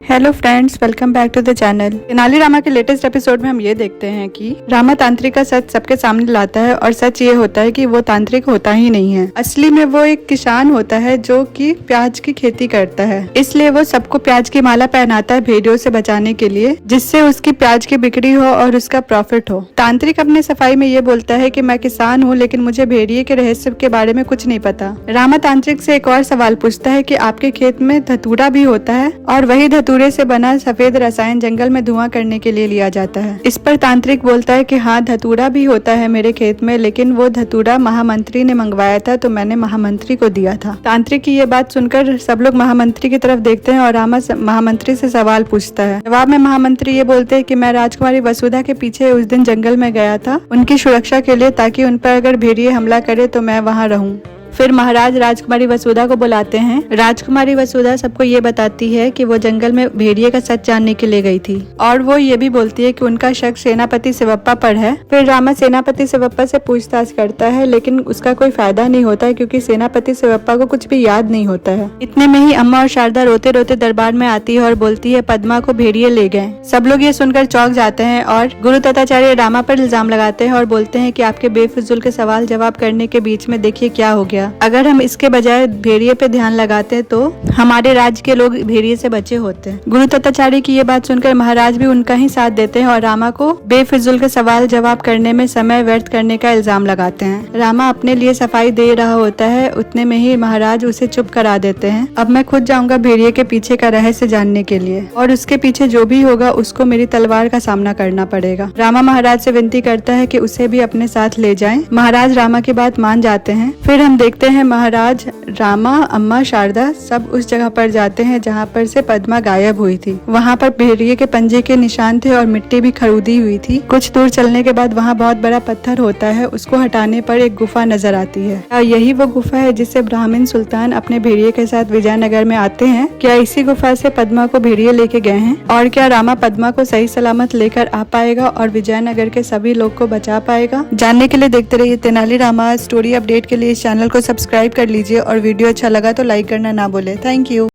Hello friends, welcome back to the channel. Tenalirama के latest episode में हम ये देखते हैं कि रामा तांत्रिक का सच सबके सामने लाता है और सच ये होता है कि वो तांत्रिक होता ही नहीं है। असली में वो एक किसान होता है जो कि प्याज की खेती करता है। इसलिए वो सबको प्याज की माला पहनाता है भेड़ियों से बचाने के लिए, जिससे उसकी प्याज की बिक्री हो और उसका प्रॉफिट हो। तांत्रिक अपने सफाई में ये बोलता है कि मैं किसान हूँ, लेकिन मुझे भेड़िए के रहस्य के बारे में कुछ नहीं पता। रामा तांत्रिक से एक और सवाल पूछता है कि आपके खेत में धतूरा भी होता है, और वही धतूरे से बना सफेद रसायन जंगल में धुआं करने के लिए लिया जाता है। इस पर तांत्रिक बोलता है कि हाँ, धतूरा भी होता है मेरे खेत में, लेकिन वो धतूरा महामंत्री ने मंगवाया था, तो मैंने महामंत्री को दिया था। तांत्रिक की ये बात सुनकर सब लोग महामंत्री की तरफ देखते हैं और रामा महामंत्री से सवाल पूछता है। जवाब में महामंत्री ये बोलते हैं कि मैं राजकुमारी वसुधा के पीछे उस दिन जंगल में गया था उनकी सुरक्षा के लिए, ताकि उन पर अगर भेड़िए हमला करे तो मैं वहाँ रहूं। फिर महाराज राजकुमारी वसुधा को बुलाते हैं। राजकुमारी वसुधा सबको ये बताती है कि वो जंगल में भेड़िए का सच जानने के लिए गई थी, और वो ये भी बोलती है कि उनका शक सेनापति शिवप्पा पर है। फिर रामा सेनापति शिवप्पा से पूछताछ करता है, लेकिन उसका कोई फायदा नहीं होता है, क्योंकि सेनापति शिवप्पा को कुछ भी याद नहीं होता है। इतने में ही अम्मा और शारदा रोते रोते दरबार में आती है और बोलती है पद्मा को भेड़िए ले गए। सब लोग ये सुनकर चौंक जाते हैं और गुरु तथाचार्य रामा पर इल्जाम लगाते हैं और बोलते हैं कि आपके बेफिजूल के सवाल जवाब करने के बीच में देखिए क्या हो गया। अगर हम इसके बजाय भेड़िए पे ध्यान लगाते तो हमारे राज्य के लोग भेड़िए से बचे होते। गुरु तथाचार्य की ये बात सुनकर महाराज भी उनका ही साथ देते हैं और रामा को बेफिजूल के सवाल जवाब करने में समय व्यर्थ करने का इल्जाम लगाते हैं। रामा अपने लिए सफाई दे रहा होता है, उतने में ही महाराज उसे चुप करा देते हैं। अब मैं खुद जाऊंगा भेड़िए के पीछे का रहस्य जानने के लिए, और उसके पीछे जो भी होगा उसको मेरी तलवार का सामना करना पड़ेगा। रामा महाराज से विनती करता है कि उसे भी अपने साथ ले जाएं। महाराज रामा की बात मान जाते हैं। फिर हम देखते हैं महाराज, रामा, अम्मा, शारदा सब उस जगह पर जाते हैं जहाँ पर से पद्मा गायब हुई थी। वहाँ पर भेड़िए के पंजे के निशान थे और मिट्टी भी खरूदी हुई थी। कुछ दूर चलने के बाद वहाँ बहुत बड़ा पत्थर होता है, उसको हटाने पर एक गुफा नजर आती है। और यही वो गुफा है जिससे ब्राह्मण सुल्तान अपने भेड़िए के साथ विजयनगर में आते हैं। क्या इसी गुफा से पद्मा को भेड़िए लेके गए हैं? और क्या रामा पद्मा को सही सलामत लेकर आ पाएगा और विजयनगर के सभी लोग को बचा पाएगा? जानने के लिए देखते रहिए तेनालीरामा। स्टोरी अपडेट के लिए इस चैनल को सब्सक्राइब कर लीजिए, और वीडियो अच्छा लगा तो लाइक करना ना भूले। Thank you.